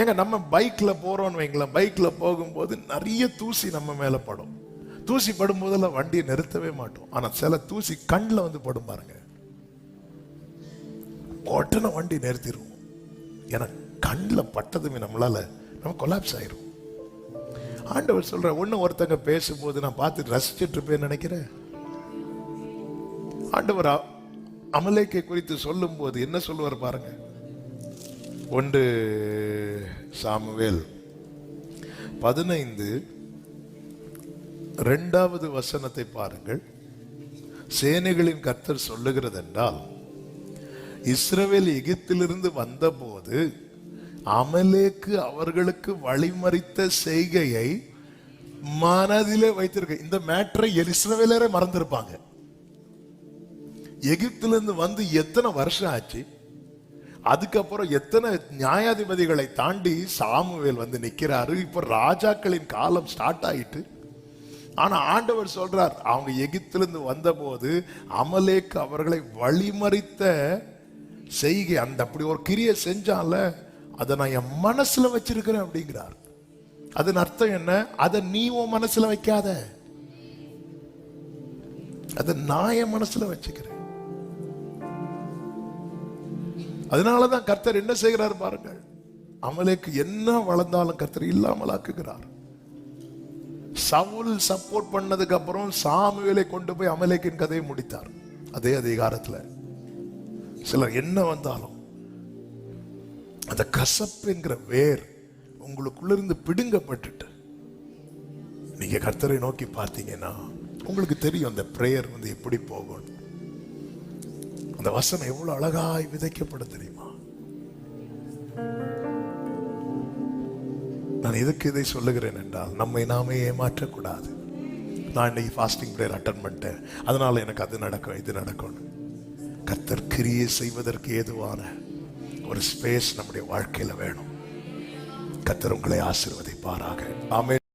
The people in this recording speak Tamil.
ஏங்க நம்ம பைக்ல போறோம்னு வைங்களேன், பைக்ல போகும்போது நிறைய தூசி நம்ம மேல படும். தூசி படும் போதெல்லாம் வண்டியை நிறுத்தவே மாட்டோம். ஆனா சில தூசி கண்ணில் வந்து படும் பாருங்க, உடனே வண்டி நிறுத்திடுவோம். ஏன்னா கண்ணில் பட்டதுமே நம்ம கொலாப்ஸ் ஆயிரும். ஆண்டவர் சொல்ற, ஒண்ணு ஒருத்தங்க பேசும்போது நான் பார்த்து ரசிச்சுட்டு இருப்பேன்னு நினைக்கிறேன். ஆண்டவர் அமலேக்கை குறித்து சொல்லும் போது என்ன சொல்லுவார் பாருங்க. 1 சாமுவேல் 15 2வது வசனத்தை பாருங்கள். சேனைகளின் கர்த்தர் சொல்லுகிறது என்றால், இஸ்ரவேல் எகிப்திலிருந்து வந்தபோது அமலேக்கு அவர்களுக்கு வழிமறித்த செய்கையை மனதிலே வைத்திருக்க. இந்த மேட்டரை இஸ்ரவேலரே மறந்திருப்பாங்க. எகிப்திலிருந்து வந்து எத்தனை வருஷம் ஆச்சு, அதுக்கப்புறம் எத்தனை நியாயாதிபதிகளை தாண்டி சாமுவேல் வந்து நிக்கிறாரு. இப்ப ராஜாக்களின் காலம் ஸ்டார்ட் ஆயிட்டு. ஆனா ஆண்டவர் சொல்றார், அவங்க எகிப்திலிருந்து வந்த போது அமலேக்கு அவர்களை வழிமறித்த செய்கை, அந்த அப்படி ஒரு கிரியை செஞ்சால அதை நான் என் மனசுல வச்சிருக்கிறேன் அப்படிங்கிறார். அதன் அர்த்தம் என்ன? அதை நீ உன் மனசுல வைக்காத, அதை நான் என் மனசுல வச்சுக்கிறேன். அதனாலதான் கர்த்தர் என்ன செய்கிறார் பாருங்கள். அமலேக்கு என்ன வளர்ந்தாலும் கர்த்தர் இல்லாமல் ஆக்குகிறார். சவுல் சப்போர்ட் பண்ணதுக்கு அப்புறம் சாமுவேலை கொண்டு போய் அமலேக்கின் கதையை முடித்தார். அதே அதிகாரத்துல சிலர் என்ன வந்தாலும் அந்த கசப்புங்கிற வேர் உங்களுக்குள்ள இருந்து பிடுங்கப்பட்டுட்டு நீங்க கர்த்தரை நோக்கி பார்த்தீங்கன்னா உங்களுக்கு தெரியும் அந்த பிரேயர் வந்து எப்படி போகும். அந்த வசனம் எவ்வளவு அழகாய் விதைக்கப்படும் தெரியுமா? நான் எதுக்கு இதை சொல்லுகிறேன் என்றால், நம்மை நாமே ஏமாற்றக்கூடாது. நான் இன்னைக்கு ஃபாஸ்டிங் பிரேயர் அட்டன் பண்ணிட்டேன், அதனால எனக்கு அது நடக்கும் இது நடக்கும். கர்த்தர் கிரியை செய்வதற்கு ஏதுவான ஒரு ஸ்பேஸ் நம்முடைய வாழ்க்கையில வேணும். கர்த்தர் உங்களை ஆசீர்வதிப்பாராக. ஆமென்.